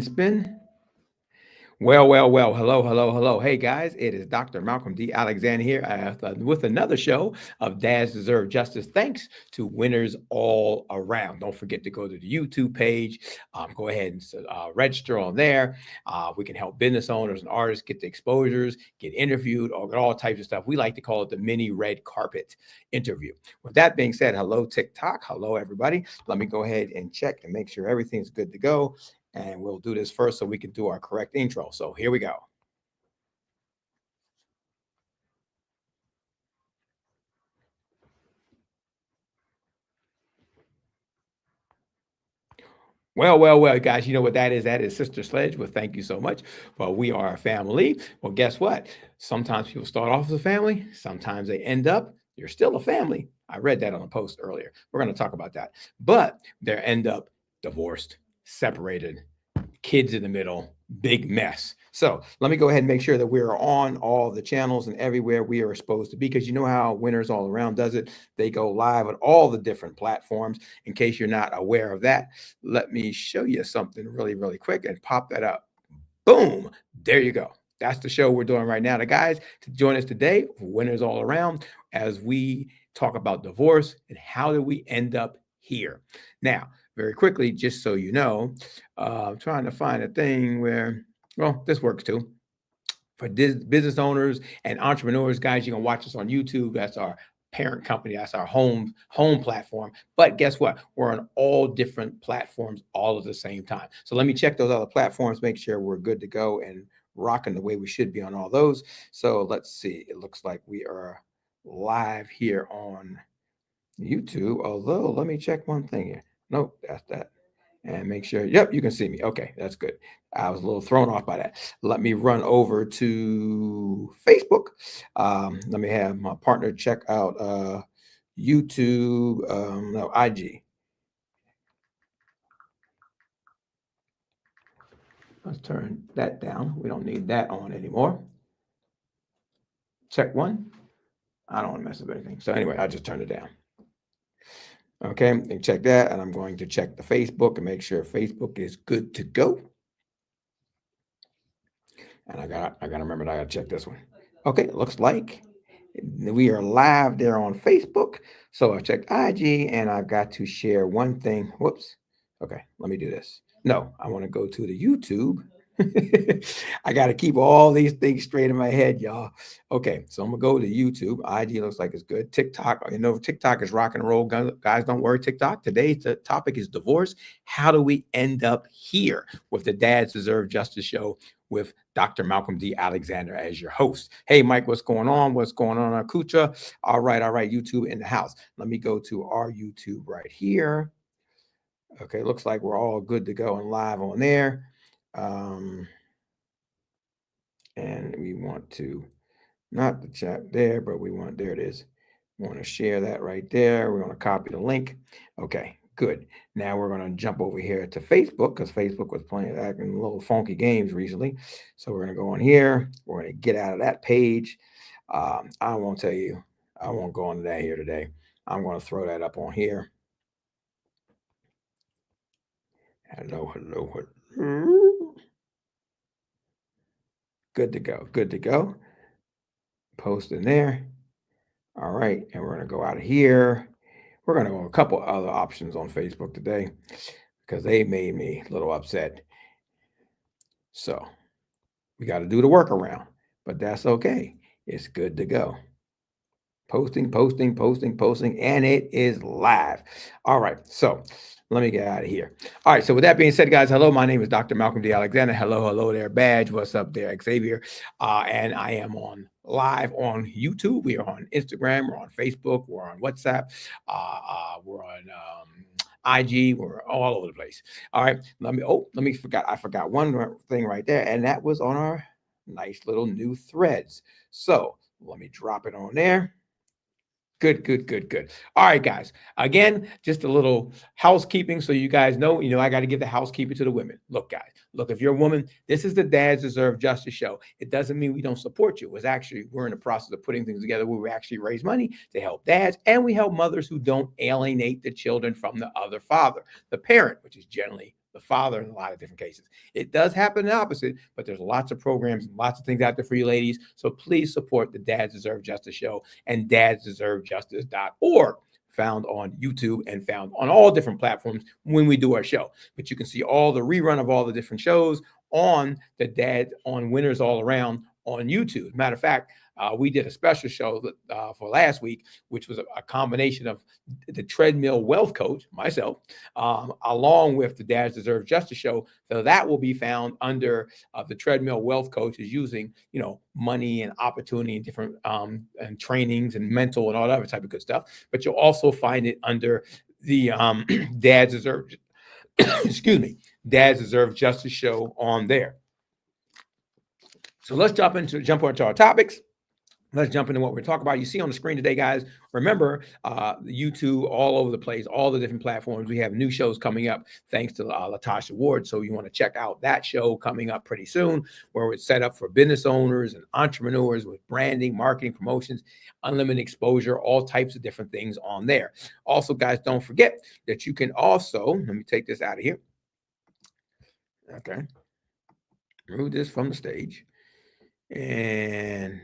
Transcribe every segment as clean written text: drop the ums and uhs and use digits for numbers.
Spin. Well. Hello, hello, hello. Hey guys, it is Dr. Malcolm D. Alexander here with another show of Dads Deserve Justice. Thanks to winners all around. Don't forget to go to the YouTube page. Go ahead and register on there. We can help business owners and artists get the exposures, get interviewed, or get all types of stuff. We like to call it the mini red carpet interview. With that being said, hello TikTok. Hello everybody. Let me go ahead and check and make sure everything's good to go. And we'll do this first so we can do our correct intro. So here we go. Well, guys, you know what that is? That is Sister Sledge. Well, thank you so much. Well, we are a family. Well, guess what? Sometimes people start off as a family, sometimes they end up, you're still a family. I read that on a post earlier. We're going to talk about that. But they end up divorced, separated, kids in the middle, big mess. So let me go ahead and make sure that we're on all the channels and everywhere we are supposed to be, because you know how Winners All Around does it. They go live on all the different platforms. In case you're not aware of that, let me show you something really quick and pop that up. Boom. There you go. That's the show we're doing right now. The guys to join us today, Winners All Around, as we talk about divorce and how do we end up here. Now, very quickly, just so you know, I'm trying to find a thing where, well, this works too. For business owners and entrepreneurs, guys, you can watch us on YouTube. That's our parent company. That's our home platform. But guess what? We're on all different platforms all at the same time. So let me check those other platforms, make sure we're good to go and rocking the way we should be on all those. So let's see. It looks like we are live here on YouTube. Although, let me check one thing here. Nope, that's that. And make sure, yep, you can see me. Okay, that's good. I was a little thrown off by that. Let me run over to Facebook. Let me have my partner check out YouTube, no, IG. Let's turn that down. We don't need that on anymore. Check one. I don't want to mess up anything. So anyway, I just turned it down. Okay, and check that. And I'm going to check the Facebook and make sure Facebook is good to go. And I gotta remember that I gotta check this one. Okay, it looks like we are live there on Facebook. So I checked IG and I've got to share one thing. Whoops. Okay, let me do this. No, I want to go to the YouTube. I got to keep all these things straight in my head, y'all. Okay, so I'm gonna go to YouTube. IG looks like it's good. TikTok, you know, TikTok is rock and roll. Guys, don't worry, TikTok. Today's the topic is divorce. How do we end up here with the Dads Deserve Justice show with Dr. Malcolm D. Alexander as your host? Hey, Mike, what's going on? What's going on, Akucha? All right, YouTube in the house. Let me go to our YouTube right here. Okay, looks like we're all good to go and live on there. Um, and we want to, not the chat there, but we want, there it is. We want to share that right there. We're going to copy the link. Okay, good. Now we're going to jump over here to Facebook, because Facebook was acting a little funky games recently. So we're going to go on here. We're going to get out of that page. I won't tell you, I won't go on to that here today. I'm going to throw that up on here. Hello. Good to go. Good to go. Post in there. All right. And we're going to go out of here. We're going to go a couple other options on Facebook today because they made me a little upset. So we got to do the workaround, but that's okay. It's good to go. Posting, and it is live. All right. So let me get out of here. All right. So with that being said, guys, hello. My name is Dr. Malcolm D. Alexander. Hello there, Badge. What's up there, Xavier? And I am on live on YouTube. We are on Instagram. We're on Facebook. We're on WhatsApp. We're on IG. We're all over the place. All right. I forgot one thing right there, and that was on our nice little new threads. So let me drop it on there. Good. All right, guys. Again, just a little housekeeping so you guys know, I got to give the housekeeping to the women. Look, guys, if you're a woman, this is the Dads Deserve Justice show. It doesn't mean we don't support you. It's actually, we're in the process of putting things together where we actually raise money to help dads, and we help mothers who don't alienate the children from the other father, the parent, which is generally the father in a lot of different cases. It does happen the opposite, but there's lots of programs and lots of things out there for you ladies. So please support the Dads Deserve Justice show and dadsdeservejustice.org, found on YouTube and found on all different platforms when we do our show. But you can see all the rerun of all the different shows on the Dad on Winners All Around on YouTube. Matter of fact, we did a special show for last week, which was a combination of the Treadmill Wealth Coach, myself, along with the Dads Deserve Justice show. So that will be found under the Treadmill Wealth Coach is using, money and opportunity and different and trainings and mental and all that other type of good stuff. But you'll also find it under the Dads Deserve, excuse me, Dads Deserve Justice show on there. So let's jump onto our topics. Let's jump into what we're talking about. You see on the screen today, guys, remember YouTube all over the place, all the different platforms. We have new shows coming up thanks to Latasha Ward. So you want to check out that show coming up pretty soon, where it's set up for business owners and entrepreneurs with branding, marketing, promotions, unlimited exposure, all types of different things on there. Also, guys, don't forget that you can also, let me take this out of here. Okay. Remove this from the stage. And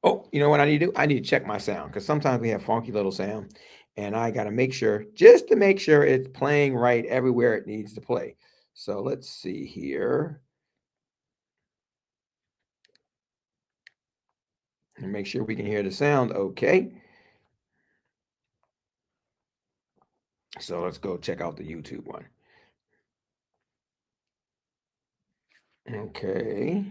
oh, you know what I need to do? I need to check my sound because sometimes we have funky little sound and I got to make sure, just to make sure it's playing right everywhere it needs to play. So let's see here. And make sure we can hear the sound okay. So let's go check out the YouTube one. Okay.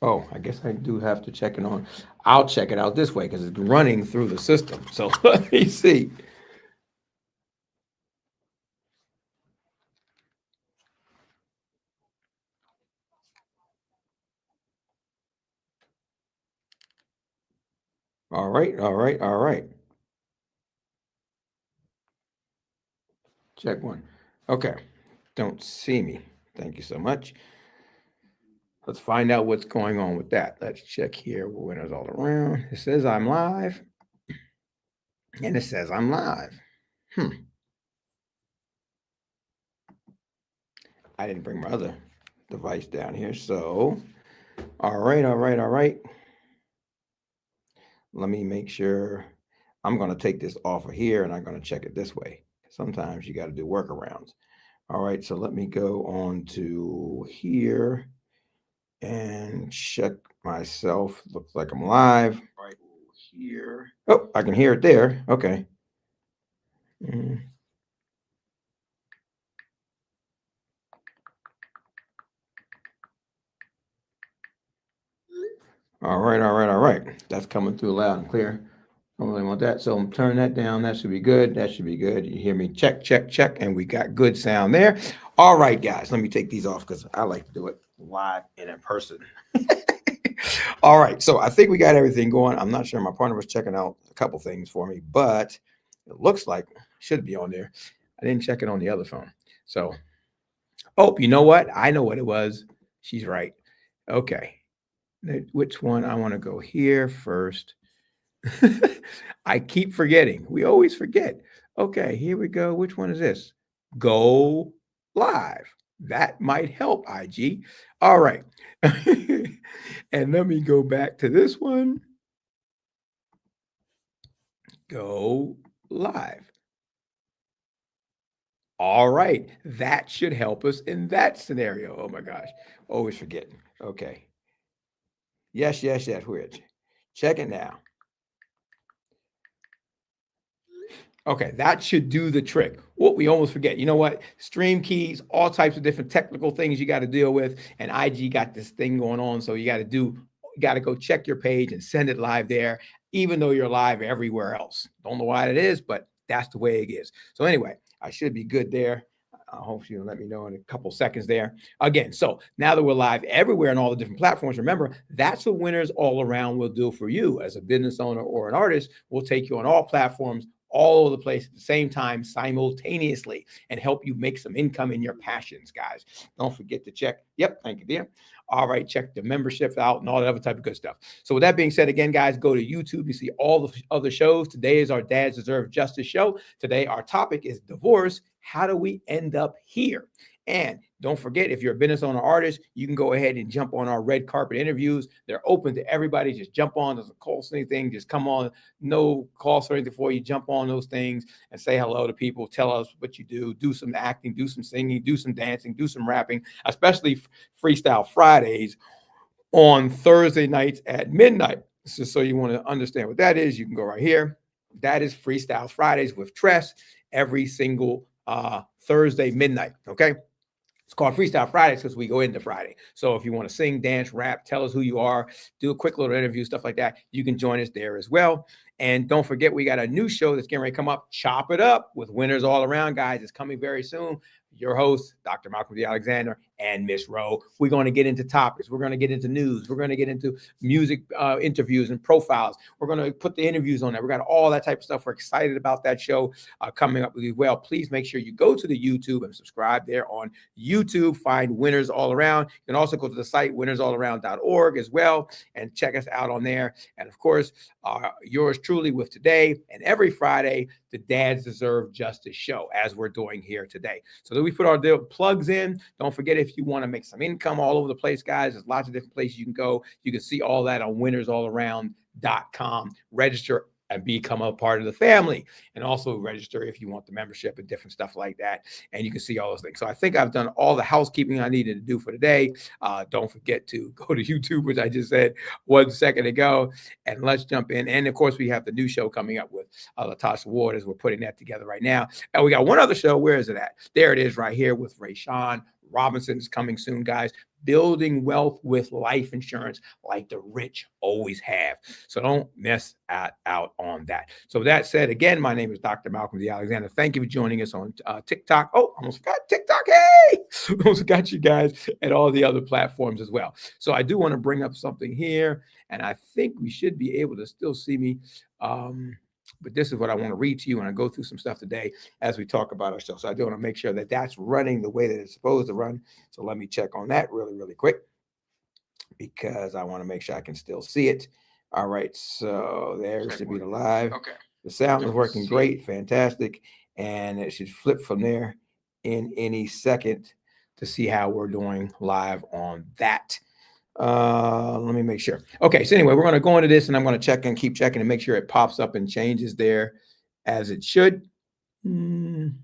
Oh, I guess I do have to check it on. I'll check it out this way because it's running through the system. So let me see. All right, all right, all right. Check one. Okay. Don't see me. Thank you so much. Let's find out what's going on with that. Let's check here. Winners all around. It says I'm live. And it says I'm live. I didn't bring my other device down here. So, all right, all right, all right. Let me make sure. I'm going to take this off of here and I'm going to check it this way. Sometimes you got to do workarounds. All right, so let me go on to here and check myself. Looks like I'm live right here. Oh, I can hear it there. Okay. All right, all right, all right. That's coming through loud and clear. I don't really want that. So I'm turning that down. That should be good. That should be good. You hear me? Check, check, check. And we got good sound there. All right, guys, let me take these off because I like to do it live and in person. All right. So I think we got everything going. I'm not sure. My partner was checking out a couple things for me, but it looks like it should be on there. I didn't check it on the other phone. So, oh, you know what? I know what it was. She's right. Okay. Which one? I want to go here first. I keep forgetting. We always forget. Okay, here we go. Which one is this? Go live. That might help, IG. All right. And let me go back to this one. Go live. All right. That should help us in that scenario. Oh my gosh. Always forgetting. Okay. Yes, yes, yes. We're check it now. Okay, that should do the trick. What we almost forget, you know what? Stream keys, all types of different technical things you got to deal with. And IG got this thing going on. So you got to go check your page and send it live there, even though you're live everywhere else. Don't know why it is, but that's the way it is. So anyway, I should be good there. I hope you'll let me know in a couple seconds there. Again, so now that we're live everywhere on all the different platforms, remember, that's what Winners All Around will do for you as a business owner or an artist. We'll take you on all platforms, all over the place at the same time, simultaneously, and help you make some income in your passions, guys. Don't forget to check. Yep, thank you, dear. All right, check the memberships out and all that other type of good stuff. So with that being said, again, guys, go to YouTube. You see all the other shows. Today is our Dads Deserve Justice show. Today, our topic is divorce. How do we end up here? And don't forget, if you're a business owner artist, you can go ahead and jump on our red carpet interviews. They're open to everybody. Just jump on. Doesn't cost anything. Just come on. No cost or anything for you. Jump on those things and say hello to people. Tell us what you do. Do some acting. Do some singing. Do some dancing. Do some rapping. Especially Freestyle Fridays on Thursday nights at midnight. So you want to understand what that is, you can go right here. That is Freestyle Fridays with Tress every single Thursday midnight. Okay. It's called Freestyle Fridays because we go into Friday. So if you want to sing, dance, rap, tell us who you are, do a quick little interview, stuff like that, you can join us there as well. And don't forget, we got a new show that's getting ready to come up, Chop It Up with Winners All Around, guys. It's coming very soon. Your host, Dr. Malcolm D. Alexander and Miss Rowe. We're going to get into topics. We're going to get into news. We're going to get into music interviews and profiles. We're going to put the interviews on there. We got all that type of stuff. We're excited about that show coming up with you. Well, please make sure you go to the YouTube and subscribe there on YouTube. Find Winners All Around. You can also go to the site winnersallAround.org as well and check us out on there. And of course, yours truly with today and every Friday, the Dads Deserve Justice show, as we're doing here today. So we put our plugs in. Don't forget, if you want to make some income all over the place, guys, there's lots of different places you can go. You can see all that on winnersallaround.com. Register and become a part of the family, and also register if you want the membership and different stuff like that. And you can see all those things. So I think I've done all the housekeeping I needed to do for today. Don't forget to go to YouTube, which I just said 1 second ago, and let's jump in. And of course, we have the new show coming up with Latasha Ward as we're putting that together right now. And we got one other show. Where is it at? There it is right here with Rayshawn Robinson is coming soon, guys. Building wealth with life insurance like the rich always have. So don't miss out on that. So with that said, again, my name is Dr. Malcolm D. Alexander. Thank you for joining us on TikTok. Oh, almost forgot TikTok. Hey, almost forgot you guys and all the other platforms as well. So I do want to bring up something here, and I think we should be able to still see me. But this is what I want to read to you, and I go through some stuff today as we talk about ourselves. So I do want to make sure that that's running the way that it's supposed to run. So let me check on that really, really quick, because I want to make sure I can still see it. All right, so there should be the live. Okay. The sound is working great, fantastic, and it should flip from there in any second to see how we're doing live on that. Let me make sure. Okay, so anyway, we're going to go into this, and I'm going to check and keep checking and make sure it pops up and changes there as it should. Because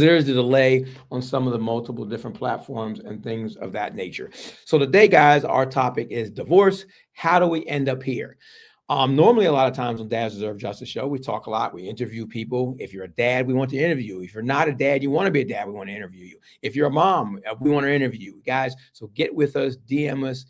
there's a delay on some of the multiple different platforms and things of that nature. So today, guys, our topic is divorce. How do we end up here? Normally, a lot of times on Dads Deserve Justice show, we talk a lot. We interview people. If you're a dad, we want to interview you. If you're not a dad, you want to be a dad, we want to interview you. If you're a mom, we want to interview you, guys. So get with us, DM us,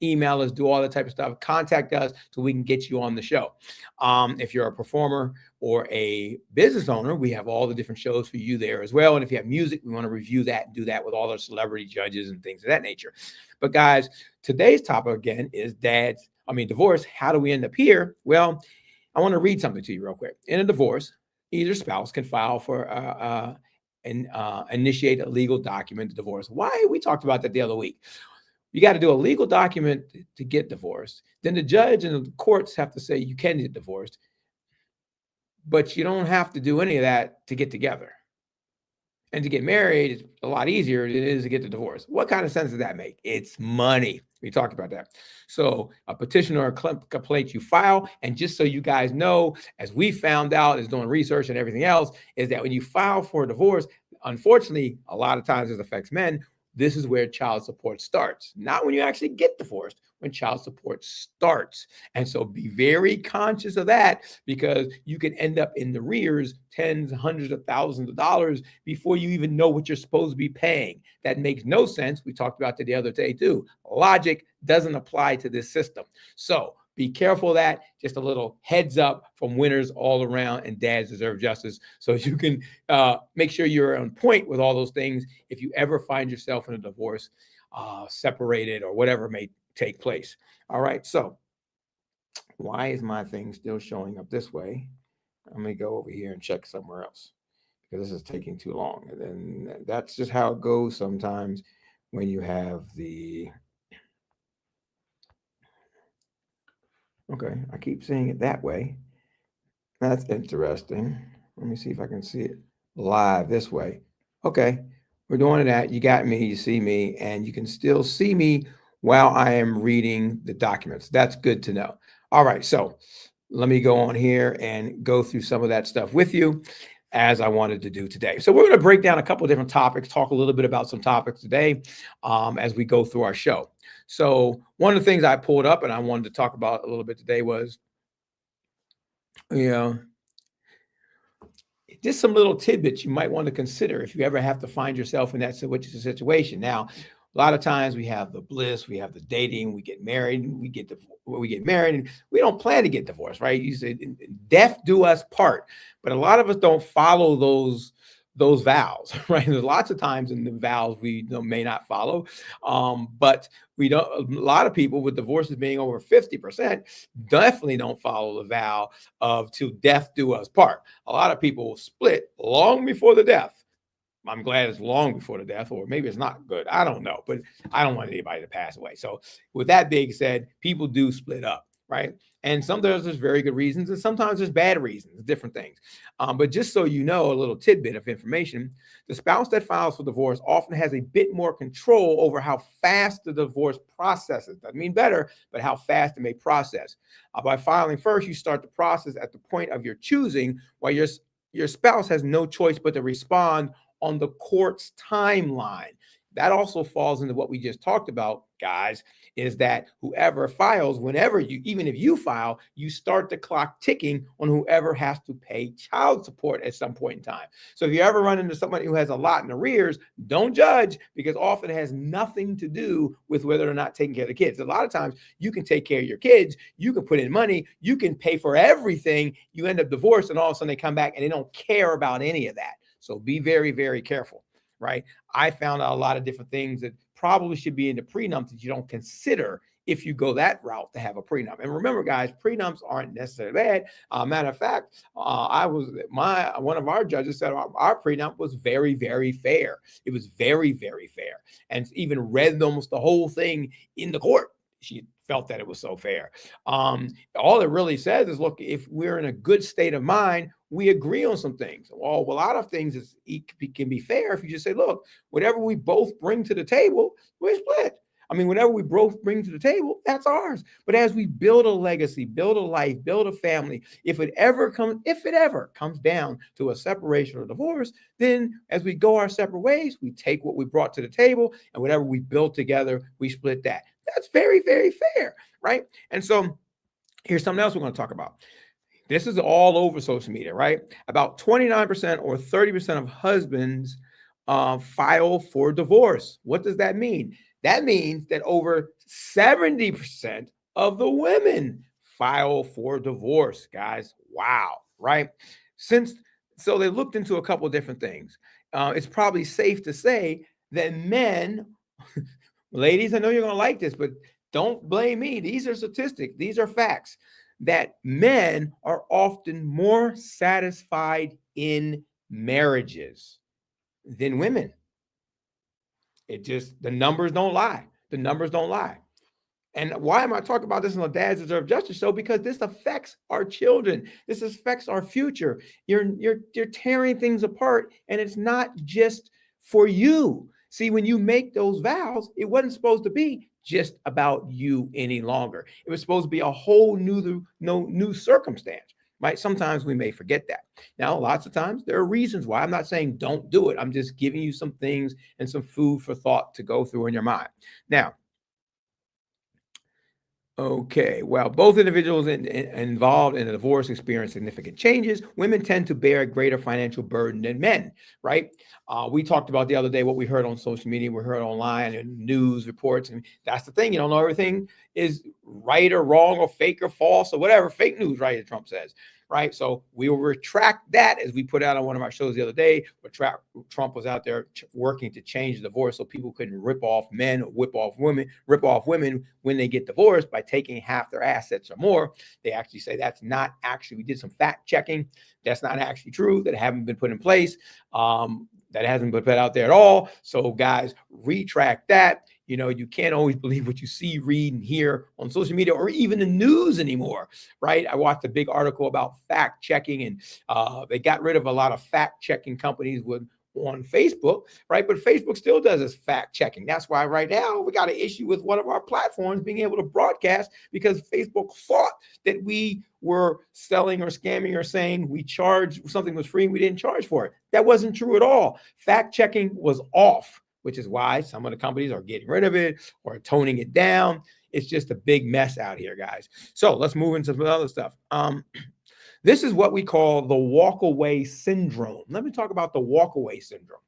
email us, do all that type of stuff. Contact us so we can get you on the show. If you're a performer or a business owner, we have all the different shows for you there as well. And if you have music, we want to review that and do that with all our celebrity judges and things of that nature. But guys, today's topic again is divorce. How do we end up here? Well, I want to read something to you real quick. In a divorce, either spouse can file for and initiate a legal document to divorce. Why? We talked about that the other week. You got to do a legal document to get divorced. Then the judge and the courts have to say you can get divorced, but you don't have to do any of that to get together. And to get married is a lot easier than it is to get the divorce. What kind of sense does that make? It's money. We talked about that. So a petition or a complaint you file, and just so you guys know, as we found out as doing research and everything else, is that when you file for a divorce, unfortunately, a lot of times this affects men. This is where child support starts. Not when you actually get divorced, when child support starts. And so be very conscious of that, because you can end up in the rears tens, hundreds of thousands of dollars before you even know what you're supposed to be paying. That makes no sense. We talked about that the other day too. Logic doesn't apply to this system. So be careful of that. Just a little heads up from Winners All Around and Dads Deserve Justice, so you can make sure you're on point with all those things if you ever find yourself in a divorce, separated, or whatever may take place. All right, so why is my thing still showing up this way? Let me go over here and check somewhere else, because this is taking too long. And then that's just how it goes sometimes when you have the, okay, I keep saying it that way. That's interesting. Let me see if I can see it live this way. Okay, we're doing that. You got me, you see me, and you can still see me while I am reading the documents. That's good to know. All right, so let me go on here and go through some of that stuff with you as I wanted to do today. So we're going to break down a couple of different topics, talk a little bit about some topics today as we go through our show. So one of the things I pulled up and I wanted to talk about a little bit today was, you know, just some little tidbits you might want to consider if you ever have to find yourself in that situation. Now, a lot of times we have the bliss, we have the dating, we get married, we get married, and we don't plan to get divorced, right? You say death do us part, but a lot of us don't follow those vows, right? There's lots of times in the vows we may not follow, but we don't. A lot of people with divorces being over 50% definitely don't follow the vow of "till death do us part." A lot of people will split long before the death. I'm glad it's long before the death, or maybe it's not good. I don't know, but I don't want anybody to pass away. So, with that being said, people do split up, right? And sometimes there's very good reasons, and sometimes there's bad reasons, different things. But just so you know, a little tidbit of information: the spouse that files for divorce often has a bit more control over how fast the divorce processes. Doesn't mean better, but how fast it may process. By filing first, you start the process at the point of your choosing, while your spouse has no choice but to respond on the court's timeline. That also falls into what we just talked about, guys, is that whoever files, whenever you, even if you file, you start the clock ticking on whoever has to pay child support at some point in time. So if you ever run into somebody who has a lot in arrears, don't judge, because often it has nothing to do with whether or not taking care of the kids. A lot of times you can take care of your kids, you can put in money, you can pay for everything, you end up divorced, and all of a sudden they come back and they don't care about any of that. So be very, very careful, right? I found out a lot of different things that probably should be in the prenup that you don't consider if you go that route to have a prenup. And remember, guys, prenups aren't necessarily bad. Matter of fact, one of our judges said our prenup was very, very fair. It was very, very fair, and even read almost the whole thing in the court. She felt that it was so fair. All it really says is, look, if we're in a good state of mind, we agree on some things. Well, a lot of things can be fair if you just say, look, whatever we both bring to the table, we split. I mean, whatever we both bring to the table, that's ours. But as we build a legacy, build a life, build a family, if it ever comes down to a separation or divorce, then as we go our separate ways, we take what we brought to the table, and whatever we built together, we split that. That's very, very fair, right? And so here's something else we're going to talk about. This is all over social media, right? About 29% or 30% of husbands file for divorce. What does that mean? That means that over 70% of the women file for divorce, guys. Wow, right? So they looked into a couple of different things. It's probably safe to say that men, ladies, I know you're going to like this, but don't blame me. These are statistics. These are facts, that men are often more satisfied in marriages than women. The numbers don't lie. The numbers don't lie. And why am I talking about this on the Dads Deserve Justice show? Because this affects our children. This affects our future. You're tearing things apart, and it's not just for you. See, when you make those vows, it wasn't supposed to be just about you any longer. It was supposed to be a whole new circumstance. Right? Sometimes we may forget that. Now, lots of times there are reasons why. I'm not saying don't do it. I'm just giving you some things and some food for thought to go through in your mind. Now, okay, well, both individuals involved in a divorce experience significant changes. Women tend to bear a greater financial burden than men, right? We talked about the other day what we heard on social media, we heard online and news reports, and that's the thing. You don't know everything is right or wrong or fake or false or whatever, fake news, right, as Trump says, right? So we will retract that, as we put out on one of our shows the other day, where Trump was out there working to change the divorce so people couldn't rip off men, rip off women when they get divorced by taking half their assets or more. They actually say that's not actually, we did some fact checking. That's not actually true, that haven't been put in place. That hasn't been put out there at all. So guys, retract that. You can't always believe what you see, read, and hear on social media or even the news anymore, right? I watched a big article about fact checking, and they got rid of a lot of fact checking companies on Facebook, right? But Facebook still does its fact checking. That's why right now we got an issue with one of our platforms being able to broadcast, because Facebook thought that we were selling or scamming or saying we charged something was free and we didn't charge for it. That wasn't true at all. Fact checking was off, which is why some of the companies are getting rid of it or toning it down. It's just a big mess out here, guys. So let's move into some other stuff. This is what we call the walkaway syndrome. Let me talk about the walkaway syndrome.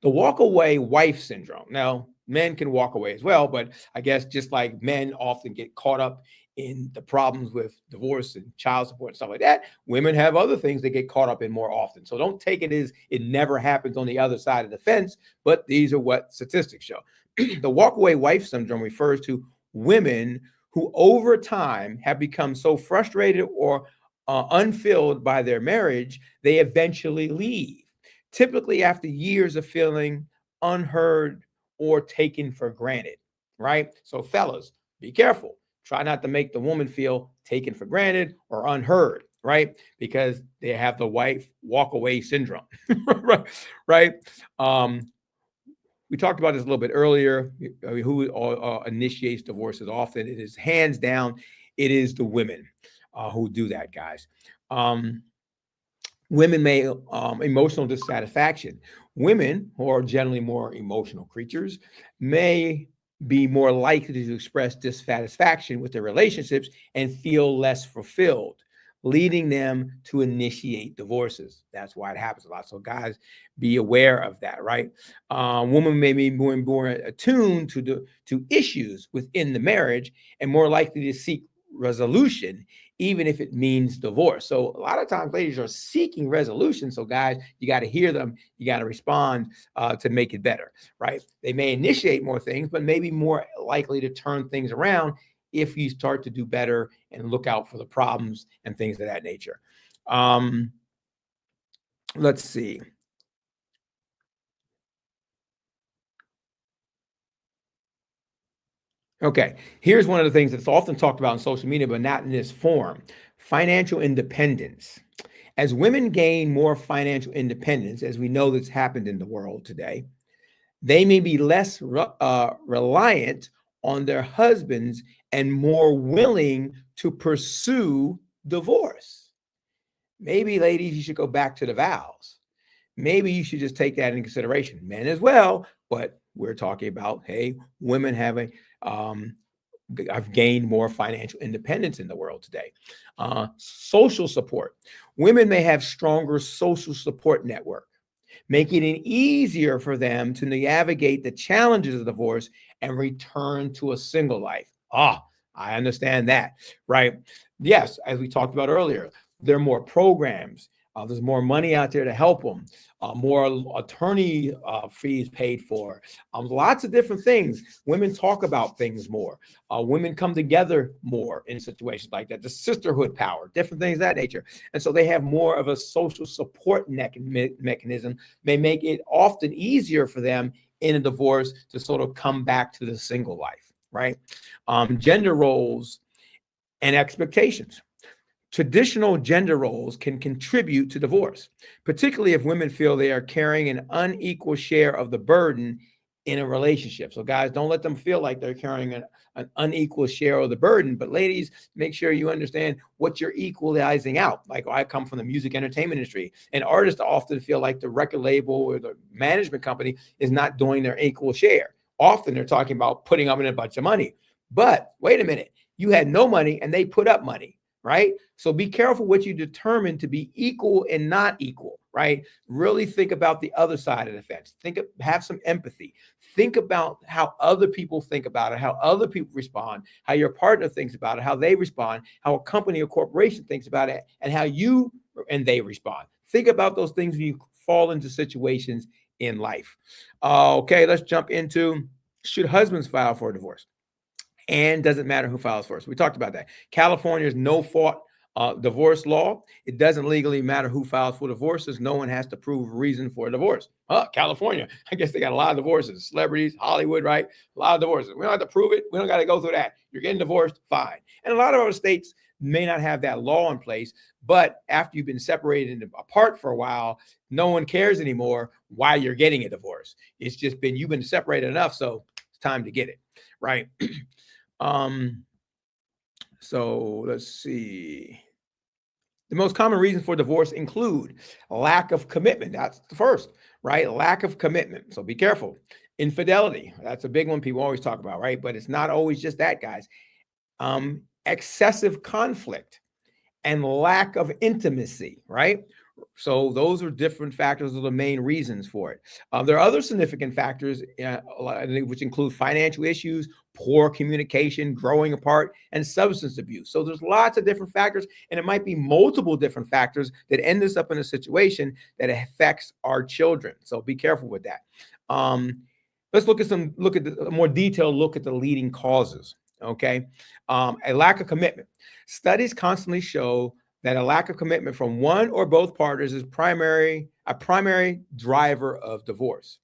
The walkaway wife syndrome. Now, men can walk away as well, but I guess just like men often get caught up in the problems with divorce and child support and stuff like that, women have other things they get caught up in more often. So don't take it as it never happens on the other side of the fence, but these are what statistics show. The walkaway wife syndrome refers to women who over time have become so frustrated or unfilled by their marriage, they eventually leave, typically after years of feeling unheard or taken for granted, right? So fellas, be careful. Try not to make the woman feel taken for granted or unheard, right? Because they have the wife walk away syndrome, right? We talked about this a little bit earlier. Who initiates divorces often? It is hands down, it is the women who do that, guys. Women may emotional dissatisfaction. Women, who are generally more emotional creatures, may be more likely to express dissatisfaction with their relationships and feel less fulfilled, leading them to initiate divorces. That's why it happens a lot. So guys, be aware of that, right? Women may be more attuned to issues within the marriage and more likely to seek resolution, even if it means divorce. So a lot of times ladies are seeking resolution. So guys, you got to hear them. You got to respond to make it better, right? They may initiate more things, but maybe more likely to turn things around if you start to do better and look out for the problems and things of that nature. Let's see. Okay, here's one of the things that's often talked about on social media, but not in this form: financial independence. As women gain more financial independence, as we know that's happened in the world today, they may be less reliant on their husbands and more willing to pursue divorce. Maybe, ladies, you should go back to the vows. Maybe you should just take that into consideration. Men as well, but we're talking about, hey, women having I've gained more financial independence in the world today. Social support. Women may have stronger social support network, making it easier for them to navigate the challenges of divorce and return to a single life. I understand that, right? Yes, as we talked about earlier, there are more programs. There's more money out there to help them, more attorney fees paid for, lots of different things. Women talk about things more. Women come together more in situations like that. The sisterhood power, different things of that nature. And so they have more of a social support mechanism, may make it often easier for them in a divorce to sort of come back to the single life, right? Gender roles and expectations. Traditional gender roles can contribute to divorce, particularly if women feel they are carrying an unequal share of the burden in a relationship. So guys, don't let them feel like they're carrying an unequal share of the burden. But ladies, make sure you understand what you're equalizing out. Like, I come from the music entertainment industry, and artists often feel like the record label or the management company is not doing their equal share. Often they're talking about putting up in a bunch of money. But wait a minute, you had no money and they put up money. right? So be careful what you determine to be equal and not equal, right? Really think about the other side of the fence. Have some empathy. Think about how other people think about it, how other people respond, how your partner thinks about it, how they respond, how a company or corporation thinks about it, and how you and they respond. Think about those things when you fall into situations in life. Okay, let's jump into, should husbands file for a divorce? And doesn't matter who files first. We talked about that. California's no fault divorce law. It doesn't legally matter who files for divorces. No one has to prove a reason for a divorce. California, I guess they got a lot of divorces. Celebrities, Hollywood, right? A lot of divorces. We don't have to prove it. We don't got to go through that. You're getting divorced, fine. And a lot of other states may not have that law in place, but after you've been separated and apart for a while, no one cares anymore why you're getting a divorce. It's just been, you've been separated enough, so it's time to get it, right? So let's see. The most common reasons for divorce include lack of commitment. That's the first, right? Lack of commitment. So be careful. Infidelity. That's a big one people always talk about, right? But it's not always just that, guys. Excessive conflict and lack of intimacy, right? So those are different factors, are the main reasons for it. There are other significant factors, which include financial issues, poor communication, growing apart, and substance abuse. So there's lots of different factors, and it might be multiple different factors that end us up in a situation that affects our children. So be careful with that. Let's look at a more detailed look at the leading causes. Okay, a lack of commitment. Studies constantly show that a lack of commitment from one or both partners is a primary driver of divorce.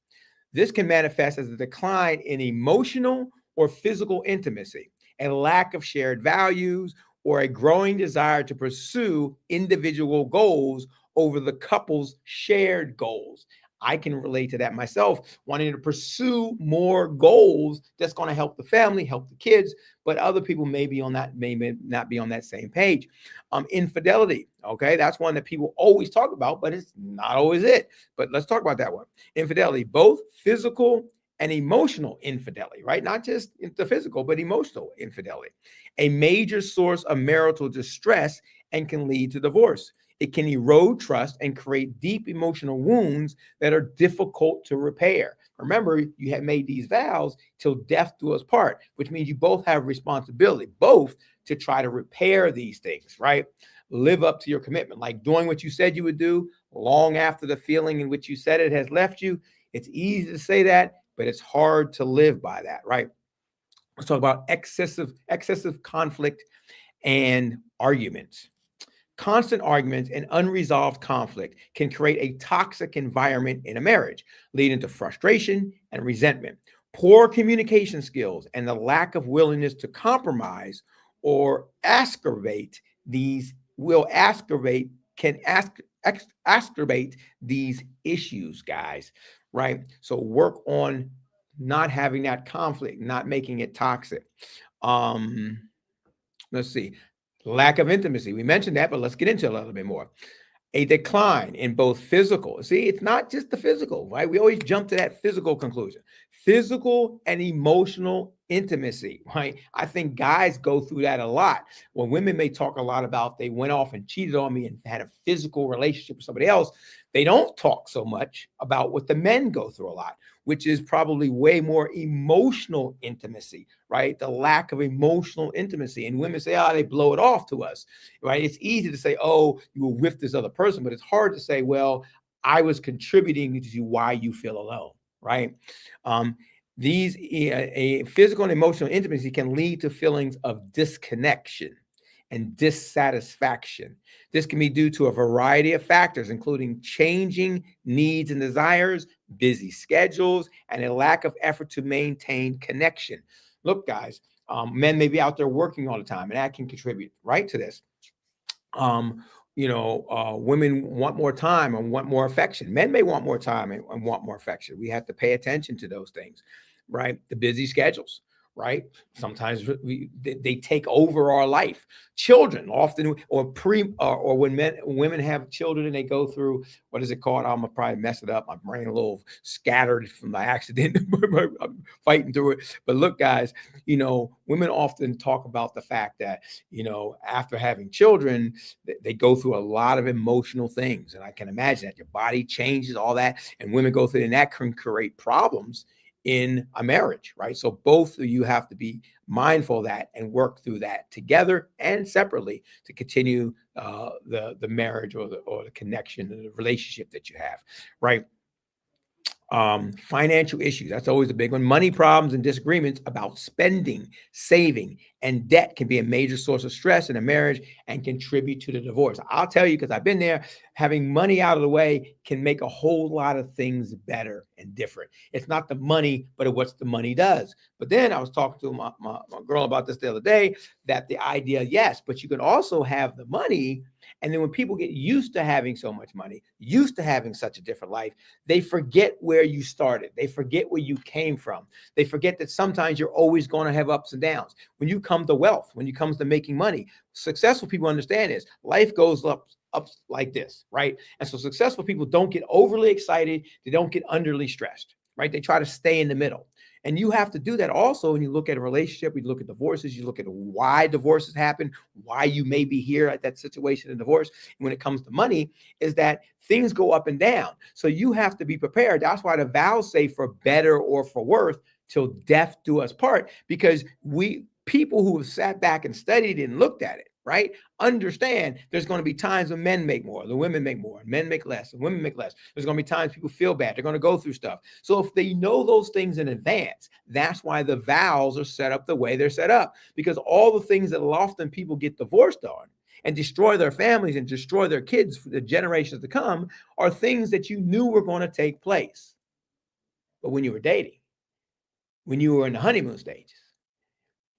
This can manifest as a decline in emotional or physical intimacy, a lack of shared values, or a growing desire to pursue individual goals over the couple's shared goals. I can relate to that myself, wanting to pursue more goals that's going to help the family, help the kids, but other people may not be on that same page. Infidelity, okay, that's one that people always talk about, but it's not always it. But let's talk about that one. Infidelity, both physical and emotional infidelity, right? Not just the physical, but emotional infidelity. A major source of marital distress and can lead to divorce. It can erode trust and create deep emotional wounds that are difficult to repair. Remember, you have made these vows till death do us part, which means you both have responsibility, both to try to repair these things, right? Live up to your commitment, like doing what you said you would do long after the feeling in which you said it has left you. It's easy to say that, but it's hard to live by that, right? Let's talk about excessive conflict and arguments. Constant arguments and unresolved conflict can create a toxic environment in a marriage, leading to frustration and resentment. Poor communication skills and the lack of willingness to compromise or exacerbate these exacerbate these issues, guys, right? So work on not having that conflict, not making it toxic. Let's see. Lack of intimacy. We mentioned that, but let's get into it a little bit more. A decline in both physical. See, it's not just the physical, right? We always jump to that physical conclusion. Physical and emotional intimacy, right? I think guys go through that a lot. When women may talk a lot about they went off and cheated on me and had a physical relationship with somebody else, they don't talk so much about what the men go through a lot, which is probably way more emotional intimacy, right? The lack of emotional intimacy. And women say, they blow it off to us, right? It's easy to say, oh, you were with this other person, but it's hard to say, well, I was contributing to why you feel alone, right? These physical and emotional intimacy can lead to feelings of disconnection and dissatisfaction. This can be due to a variety of factors, including changing needs and desires, busy schedules, and a lack of effort to maintain connection. Look, guys, men may be out there working all the time, and that can contribute right to this. Women want more time and want more affection. Men may want more time and want more affection. We have to pay attention to those things, right? The busy schedules, right? Sometimes they take over our life. Children often, or when women have children and they go through, what is it called? I'm gonna probably mess it up. My brain a little scattered from the accident. I'm fighting through it. But look, guys, women often talk about the fact that, after having children, they go through a lot of emotional things. And I can imagine that your body changes, all that, and women go through, and that can create problems in a marriage, right? So both of you have to be mindful of that and work through that together and separately to continue the marriage or the connection and the relationship that you have, right? Financial issues, that's always a big one. Money problems and disagreements about spending, saving, and debt can be a major source of stress in a marriage and contribute to the divorce. I'll tell you, because I've been there. Having money out of the way can make a whole lot of things better and different. It's not the money, but what the money does. But then I was talking to my girl about this the other day, that the idea, yes, but you can also have the money. And then when people get used to having so much money, used to having such a different life, they forget where you started. They forget where you came from. They forget that sometimes you're always going to have ups and downs. When you come to wealth, when you comes to making money, successful people understand this. Life goes up like this, right? And so successful people don't get overly excited. They don't get underly stressed, right? They try to stay in the middle. And you have to do that also when you look at a relationship, you look at divorces, you look at why divorces happen, why you may be here at that situation in divorce. And when it comes to money, is that things go up and down. So you have to be prepared. That's why the vows say for better or for worse, till death do us part, because people who have sat back and studied and looked at it, right, understand there's going to be times when men make more, the women make more, men make less, and women make less. There's going to be times people feel bad. They're going to go through stuff. So if they know those things in advance, that's why the vows are set up the way they're set up, because all the things that often people get divorced on and destroy their families and destroy their kids for the generations to come are things that you knew were going to take place. But when you were dating, when you were in the honeymoon stages,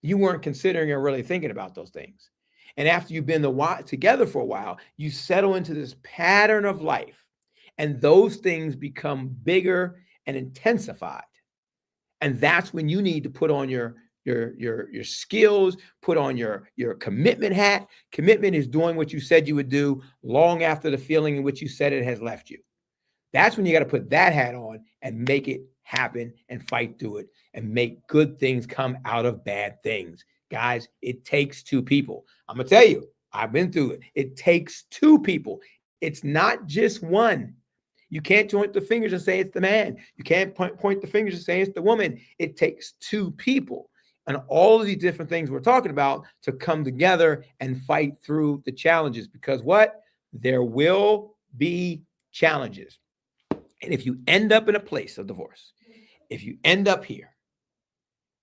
you weren't considering or really thinking about those things. And after you've been together for a while, you settle into this pattern of life, and those things become bigger and intensified. And that's when you need to put on your skills, put on your commitment hat. Commitment is doing what you said you would do long after the feeling in which you said it has left you. That's when you got to put that hat on and make it happen and fight through it and make good things come out of bad things. Guys, it takes two people. I'm going to tell you, I've been through it. It takes two people. It's not just one. You can't point the fingers and say it's the man. You can't point the fingers and say it's the woman. It takes two people. And all of these different things we're talking about to come together and fight through the challenges, because what? There will be challenges. And if you end up in a place of divorce, if you end up here,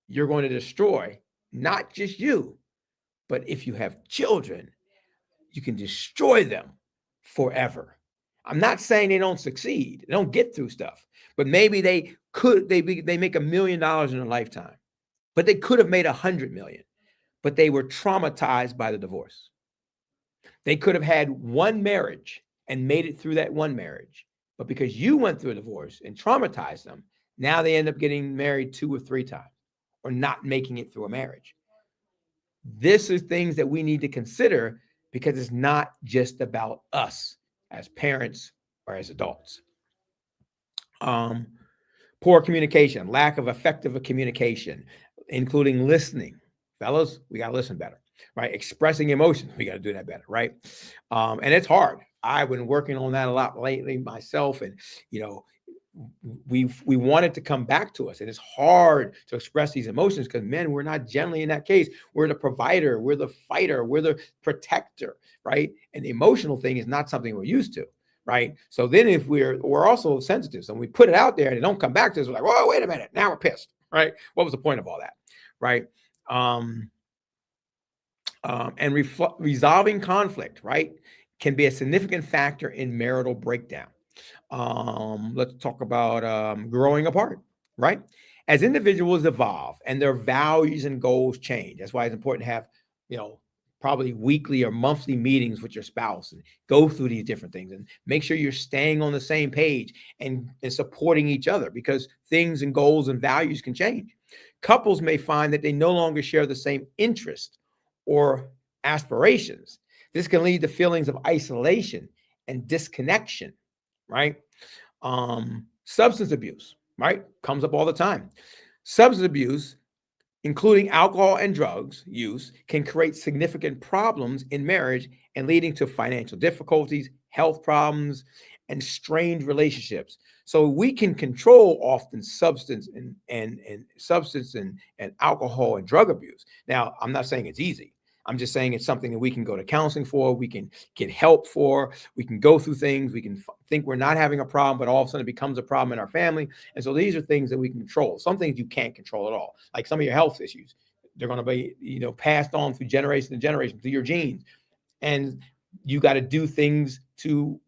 you're going to destroy not just you, but if you have children, you can destroy them forever. I'm not saying they don't succeed, they don't get through stuff, but maybe they make $1 million in a lifetime, but they could have made 100 million, but they were traumatized by the divorce. They could have had one marriage and made it through that one marriage, but because you went through a divorce and traumatized them, now they end up getting married 2 or 3 times or not making it through a marriage. This is things that we need to consider, because it's not just about us as parents or as adults. Poor communication, lack of effective communication, including listening. Fellas, we got to listen better, right? Expressing emotions, we got to do that better, right? And it's hard. I've been working on that a lot lately myself, and we want it to come back to us, and it's hard to express these emotions because men, we're not generally in that case. We're the provider, we're the fighter, we're the protector, right? And the emotional thing is not something we're used to, right? So then if we're also sensitive, so when we put it out there and it don't come back to us, we're like, whoa, wait a minute, now we're pissed, right? What was the point of all that, right? And resolving conflict, right, can be a significant factor in marital breakdown. Let's talk about growing apart, right? As individuals evolve and their values and goals change, that's why it's important to have, probably weekly or monthly meetings with your spouse and go through these different things and make sure you're staying on the same page and supporting each other, because things and goals and values can change. Couples may find that they no longer share the same interest or aspirations. This can lead to feelings of isolation and disconnection, right? Substance abuse, right? Comes up all the time. Substance abuse, including alcohol and drugs use, can create significant problems in marriage and leading to financial difficulties, health problems, and strained relationships. So we can control often substance and substance and alcohol and drug abuse. Now, I'm not saying it's easy. I'm just saying it's something that we can go to counseling for, we can get help for, we can go through things, we can think we're not having a problem, but all of a sudden it becomes a problem in our family. And so these are things that we can control. Some things you can't control at all, like some of your health issues. They're going to be, passed on through generation to generation through your genes. And you got to do things to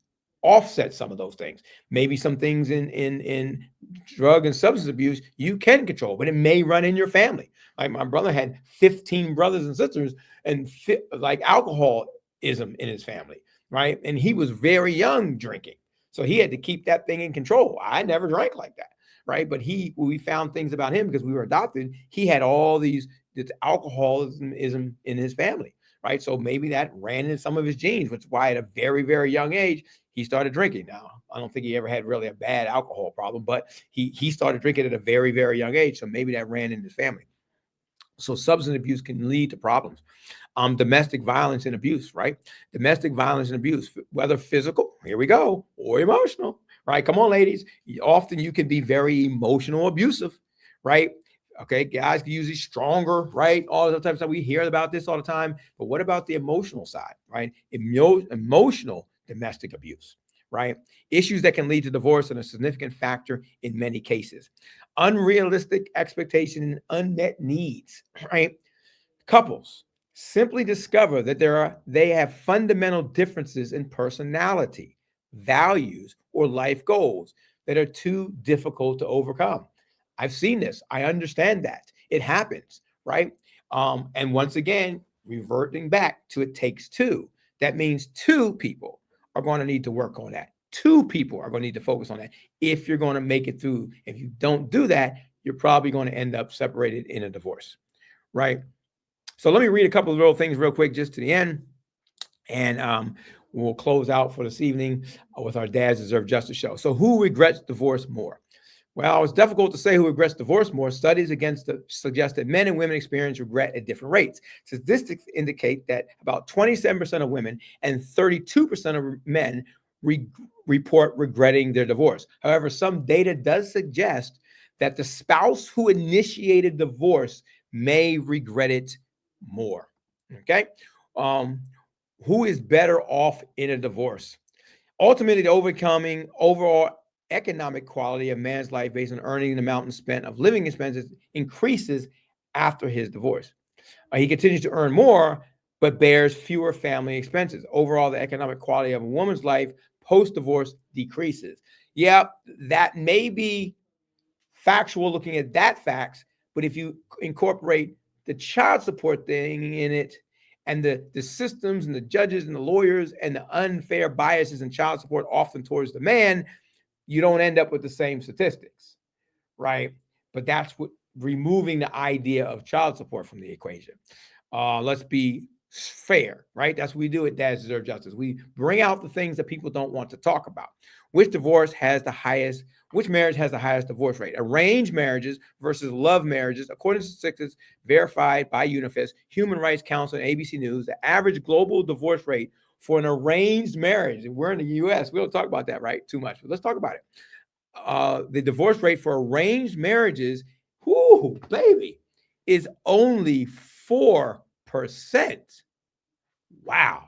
offset some of those things. Maybe some things in drug and substance abuse you can control, but it may run in your family. Like my brother had 15 brothers and sisters and like alcoholism in his family, right? And he was very young drinking. So he had to keep that thing in control. I never drank like that, right? But we found things about him because we were adopted. He had all this alcoholism in his family, right? So maybe that ran in some of his genes, which is why at a very, very young age, he started drinking. Now, I don't think he ever had really a bad alcohol problem, but he started drinking at a very, very young age. So maybe that ran in his family. So substance abuse can lead to problems. Domestic violence and abuse, right? Domestic violence and abuse, whether physical, here we go, or emotional, right? Come on, ladies. Often you can be very emotional abusive, right? Okay, guys can usually stronger, right? All the time. We hear about this all the time. But what about the emotional side, right? Emotional domestic abuse, right? Issues that can lead to divorce and a significant factor in many cases. Unrealistic expectation and unmet needs, right? Couples simply discover that they have fundamental differences in personality, values, or life goals that are too difficult to overcome. I've seen this. I understand that. It happens, right? And once again, reverting back to it takes two. That means two people are going to need to work on that. Two people are going to need to focus on that if you're going to make it through. If you don't do that, you're probably going to end up separated in a divorce, right? So let me read a couple of little things real quick just to the end. And we'll close out for this evening with our Dads Deserve Justice show. So who regrets divorce more? Well, it's difficult to say who regrets divorce more. Studies suggest that men and women experience regret at different rates. Statistics indicate that about 27% of women and 32% of men report regretting their divorce. However, some data does suggest that the spouse who initiated divorce may regret it more. Okay. Who is better off in a divorce? Ultimately, the overcoming overall economic quality of man's life based on earning the amount spent of living expenses increases after his divorce. He continues to earn more, but bears fewer family expenses. Overall, the economic quality of a woman's life post-divorce decreases. Yeah, that may be factual looking at that facts, but if you incorporate the child support thing in it and the systems and the judges and the lawyers and the unfair biases in child support often towards the man, you don't end up with the same statistics, right? But that's what removing the idea of child support from the equation. Let's be fair, right? That's what we do at Dads Deserve Justice. We bring out the things that people don't want to talk about. Which marriage has the highest divorce rate? Arranged marriages versus love marriages. According to statistics verified by UNIFES, Human Rights Council, and ABC News, the average global divorce rate for an arranged marriage, and we're in the U.S., we don't talk about that, right, too much, but let's talk about it. The divorce rate for arranged marriages, whoo, baby, is only 4%. Wow.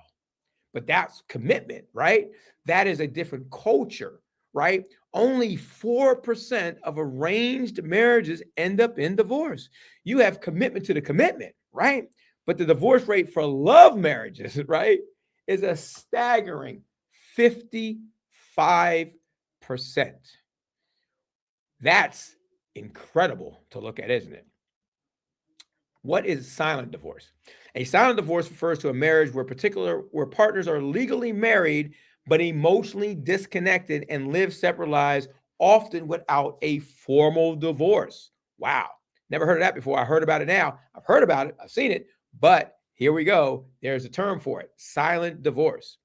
But that's commitment, right? That is a different culture, right? Only 4% of arranged marriages end up in divorce. You have commitment to the commitment, right? But the divorce rate for love marriages, right, is a staggering 55%. That's incredible to look at, isn't it? What is silent divorce? A silent divorce refers to a marriage where partners are legally married but emotionally disconnected and live separate lives, often without a formal divorce. Wow, Never heard of that before. I heard about it now. I've heard about it. I've seen it. But here we go. There's a term for it: silent divorce.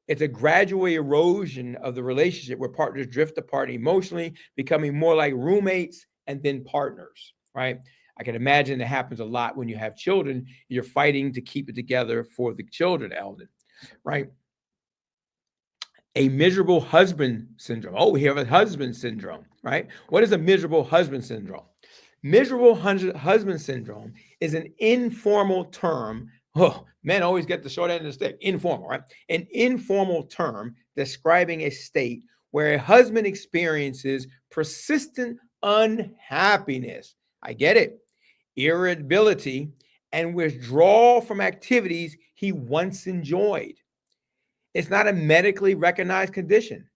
It's a gradual erosion of the relationship where partners drift apart emotionally, becoming more like roommates and then partners, right? I can imagine it happens a lot when you have children. You're fighting to keep it together for the children, Eldon, right? A miserable husband syndrome. Oh, we have a husband syndrome, right? What is a miserable husband syndrome? Miserable husband syndrome is an informal term. Oh, men always get the short end of the stick. Informal, right? An informal term describing a state where a husband experiences persistent unhappiness. I get it. Irritability and withdrawal from activities he once enjoyed. It's not a medically recognized condition,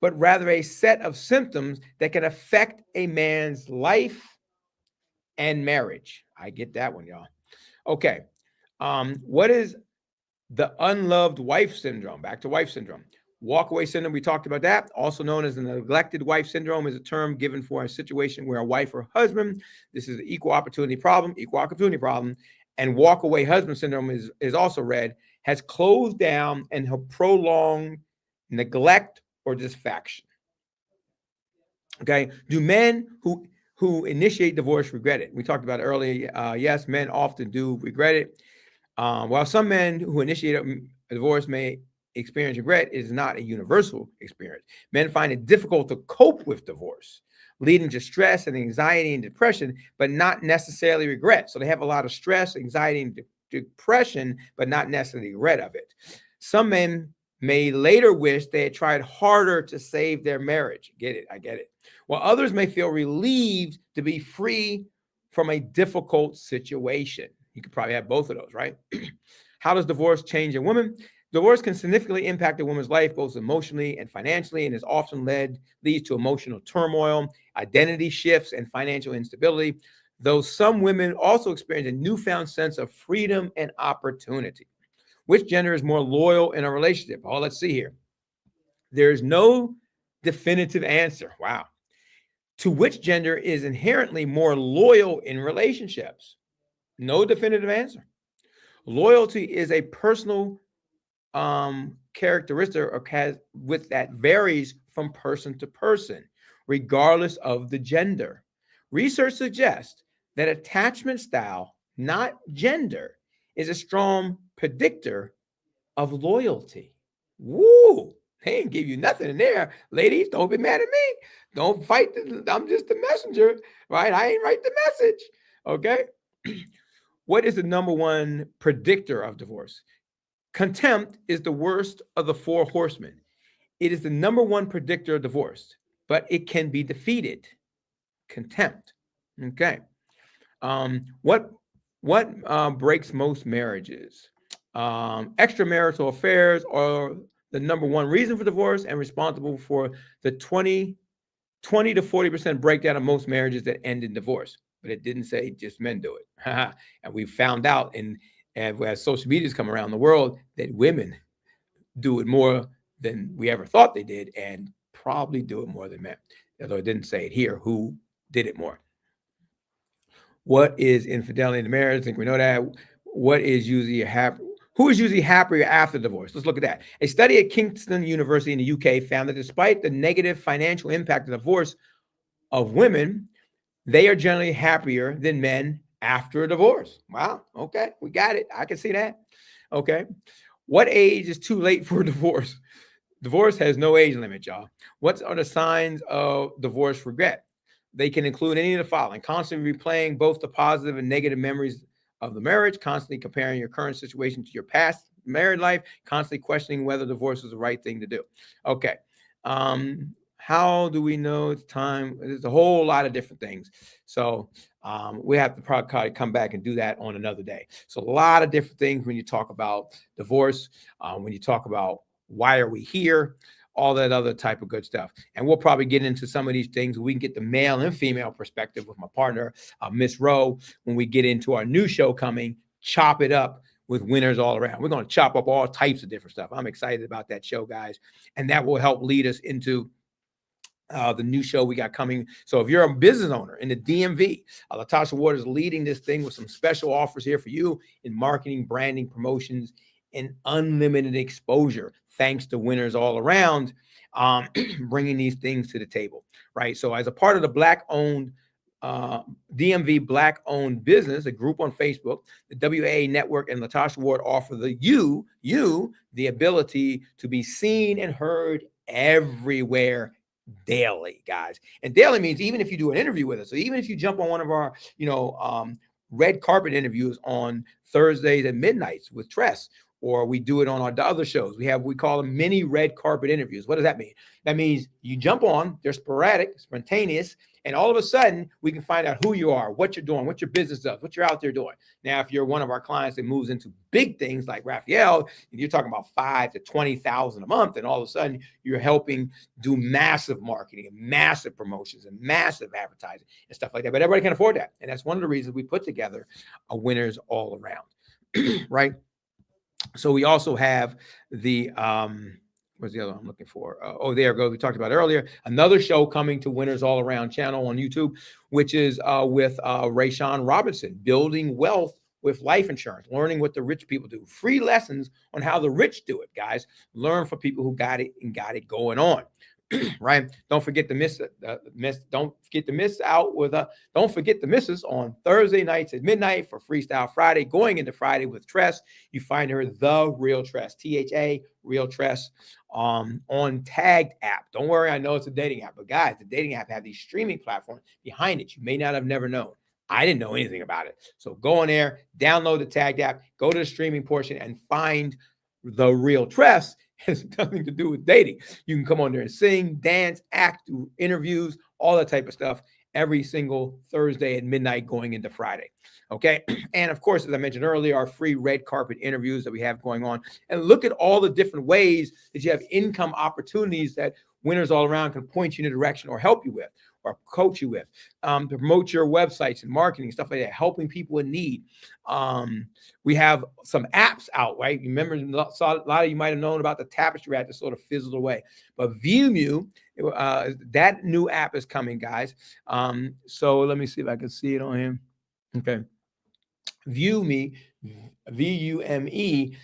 but rather a set of symptoms that can affect a man's life and marriage. I get that one, y'all. Okay. What is the unloved wife syndrome? Back to wife syndrome. Walkaway syndrome, we talked about that. Also known as the neglected wife syndrome, is a term given for a situation where a wife or husband, this is an equal opportunity problem. And walkaway husband syndrome is also read, has closed down and have prolonged neglect or disfaction. Okay. Do men who initiate divorce regret it? We talked about it earlier. Yes, men often do regret it. While some men who initiate a divorce may experience regret, it is not a universal experience. Men find it difficult to cope with divorce, leading to stress and anxiety and depression, but not necessarily regret. So they have a lot of stress, anxiety, and depression, but not necessarily regret of it. Some men may later wish they had tried harder to save their marriage. Get it? I get it. While others may feel relieved to be free from a difficult situation. You could probably have both of those, right? How does divorce change a woman? Divorce can significantly impact a woman's life, both emotionally and financially, and is often leads to emotional turmoil, identity shifts, and financial instability. Though some women also experience a newfound sense of freedom and opportunity. Which gender is more loyal in a relationship? Oh, let's see here. There's no definitive answer. Wow. To which gender is inherently more loyal in relationships? No definitive answer. Loyalty is a personal characteristic that varies from person to person, regardless of the gender. Research suggests that attachment style, not gender, is a strong predictor of loyalty. Woo! They ain't give you nothing in there. Ladies, don't be mad at me. Don't fight. I'm just the messenger, right? I ain't write the message. Okay. What is the number one predictor of divorce? Contempt is the worst of the four horsemen. It is the number one predictor of divorce, but it can be defeated. Contempt. Okay. What breaks most marriages? Extramarital affairs are the number one reason for divorce and responsible for the 20 to 40% breakdown of most marriages that end in divorce. But it didn't say just men do it. And we found out as social media's come around the world that women do it more than we ever thought they did, and probably do it more than men. Although it didn't say it here who did it more. What is infidelity in the marriage? I think we know that. Who is usually happier after divorce? Let's look at that. A study at Kingston University in the UK found that despite the negative financial impact of divorce of women, they are generally happier than men after a divorce. Wow. Okay. We got it. I can see that. Okay. What age is too late for a divorce? Divorce has no age limit, y'all. What are the signs of divorce regret? They can include any of the following: constantly replaying both the positive and negative memories of the marriage, constantly comparing your current situation to your past married life, constantly questioning whether divorce is the right thing to do. Okay. How do we know it's time? There's a whole lot of different things. So we have to probably come back and do that on another day. So a lot of different things when you talk about divorce, when you talk about why are we here, all that other type of good stuff. And we'll probably get into some of these things. We can get the male and female perspective with my partner, Miss Rowe, when we get into our new show coming, Chop It Up with winners all around. We're going to chop up all types of different stuff. I'm excited about that show, guys. And that will help lead us into the new show we got coming. So if you're a business owner in the DMV, Latasha Ward is leading this thing with some special offers here for you in marketing, branding, promotions, and unlimited exposure. Thanks to Winners All Around, bringing these things to the table, right? So as a part of the Black-owned DMV Black-owned business, a group on Facebook, the WAA Network and Latasha Ward offer you the ability to be seen and heard everywhere daily, guys. And daily means even if you do an interview with us, so even if you jump on one of our, red carpet interviews on Thursdays at midnights with Tress, or we do it on our other shows. We call them mini red carpet interviews. What does that mean? That means you jump on, they're sporadic, spontaneous, and all of a sudden we can find out who you are, what you're doing, what your business does, what you're out there doing. Now, if you're one of our clients that moves into big things like Raphael, and you're talking about 5,000 to 20,000 a month, and all of a sudden you're helping do massive marketing and massive promotions and massive advertising and stuff like that. But everybody can afford that. And that's one of the reasons we put together a Winners All Around, right? So we also have the where's the other one I'm looking for? There it goes. We talked about earlier. Another show coming to Winners All Around channel on YouTube, which is with Rayshawn Robinson, Building Wealth with Life Insurance, learning what the rich people do. Free lessons on how the rich do it, guys. Learn from people who got it and got it going on. Right? Don't forget to Don't forget to miss us on Thursday nights at midnight for Freestyle Friday. Going into Friday with Tress, you find her The Real Tress, THA Real Tress, on Tagged app. Don't worry, I know it's a dating app, but guys, the dating app have these streaming platforms behind it. You may not have never known. I didn't know anything about it. So go on there, download the Tagged app, go to the streaming portion, and find The Real Tress. Has nothing to do with dating. You can come on there and sing, dance, act, do interviews, all that type of stuff every single Thursday at midnight going into Friday. Okay. And of course, as I mentioned earlier, our free red carpet interviews that we have going on. And look at all the different ways that you have income opportunities that Winners All Around can point you in a direction or help you with, or coach you with, to promote your websites and marketing, stuff like that, helping people in need. We have some apps out, right? You remember, a lot of you might have known about the Tapestry app that sort of fizzled away. But ViewMe, that new app is coming, guys. So let me see if I can see it on here. Okay. ViewMe, VUME,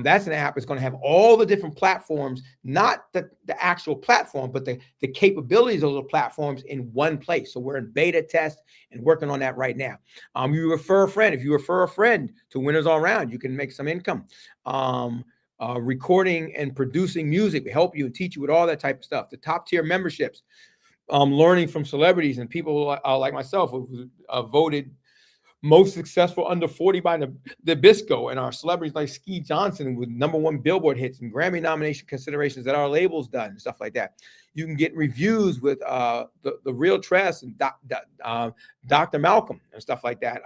that's an app that's going to have all the different platforms, not the actual platform, but the capabilities of those platforms in one place. So we're in beta test and working on that right now. You refer a friend. If you refer a friend to Winners All Around, you can make some income. Recording and producing music, we help you and teach you with all that type of stuff. The top tier memberships, learning from celebrities and people like myself who voted most successful under 40 by the Bisco, and our celebrities like Ski Johnson with #1 Billboard hits and Grammy nomination considerations that our labels done and stuff like that. You can get reviews with the Real Tress and Dr. Malcolm and stuff like that.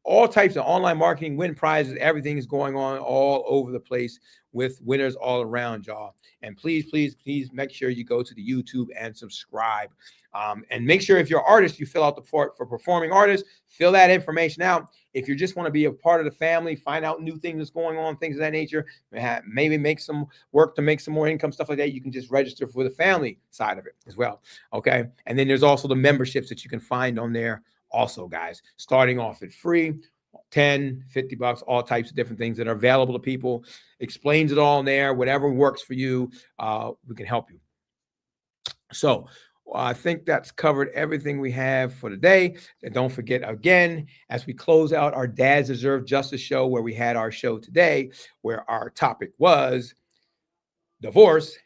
All types of online marketing, win prizes, everything is going on all over the place with Winners All Around, y'all. And please, please, please make sure you go to the YouTube and subscribe. And make sure if you're an artist, you fill out the for performing artists, fill that information out. If you just want to be a part of the family, find out new things that's going on, things of that nature, maybe make some work to make some more income, stuff like that, you can just register for the family side of it as well. Okay. And then there's also the memberships that you can find on there also, guys, starting off at free, 10, 50 bucks, all types of different things that are available to people. Explains it all in there. Whatever works for you, we can help you. So I think that's covered everything we have for today. And don't forget, again, as we close out our Dads Deserve Justice show, where we had our show today, where our topic was divorce.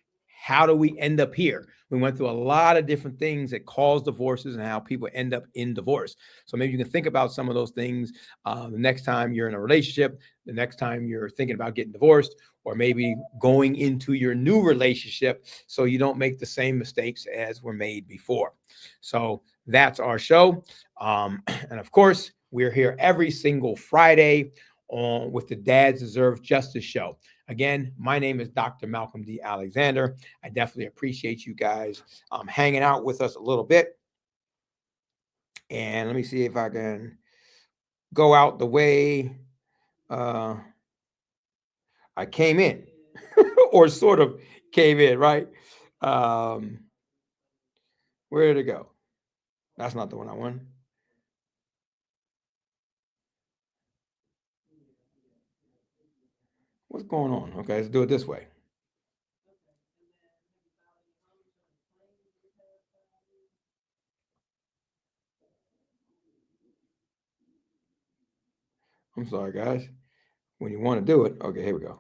How do we end up here? We went through a lot of different things that cause divorces and how people end up in divorce. So maybe you can think about some of those things the next time you're in a relationship, the next time you're thinking about getting divorced, or maybe going into your new relationship so you don't make the same mistakes as were made before. So that's our show. And of course, we're here every single Friday with the Dads Deserve Justice show. Again, my name is Dr. Malcolm D. Alexander. I definitely appreciate you guys hanging out with us a little bit. And let me see if I can go out the way I came in, or sort of came in, right? Where did it go? That's not the one I want. What's going on? Okay, let's do it this way. I'm sorry, guys. When you want to do it, okay, here we go.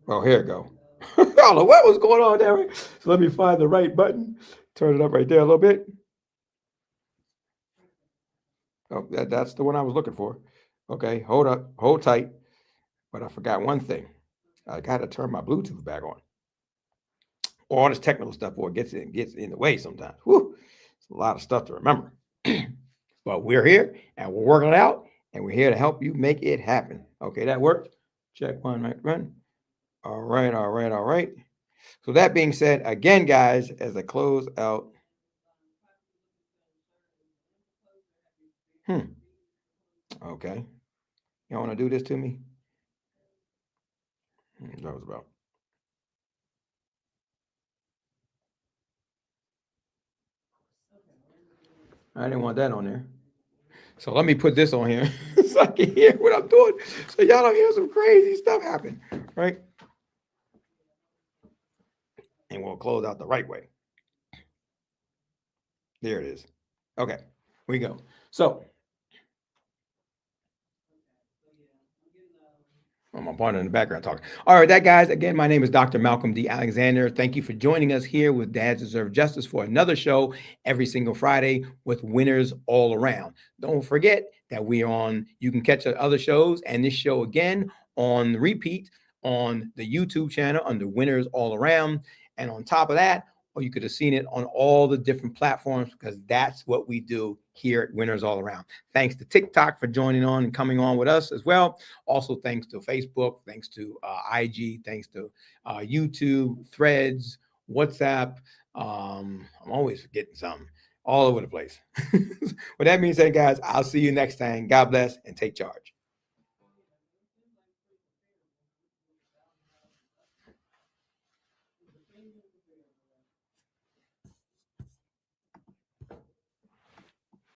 Oh, here it go. I don't know what was going on there. So let me find the right button. Turn it up right there a little bit. Oh, that's the one I was looking for. Okay, hold up, hold tight. But I forgot one thing. I got to turn my Bluetooth back on. All this technical stuff, boy, gets in the way sometimes. Whew, it's a lot of stuff to remember. But we're here and we're working it out, and we're here to help you make it happen. Okay, that worked. Check one, right, run. All right, all right, all right. So that being said, again, guys, as I close out. Okay. You want to do this to me? That was about. I didn't want that on there. So let me put this on here so I can hear what I'm doing. So y'all don't hear some crazy stuff happen, right? And we'll close out the right way. There it is. Okay, we go. So my partner in the background talking. All right, that guys, again, my name is Dr. Malcolm D. Alexander. Thank you for joining us here with Dads Deserve Justice for another show every single Friday with winners all around. Don't forget that we're on, you can catch the other shows and this show again on repeat on the YouTube channel under Winners All Around. And on top of that, or you could have seen it on all the different platforms because that's what we do here at Winners All Around. Thanks to TikTok for joining on and coming on with us as well. Also, thanks to Facebook, thanks to IG, thanks to YouTube, Threads, WhatsApp. I'm always forgetting something. All over the place. With that being said, guys, I'll see you next time. God bless and take charge.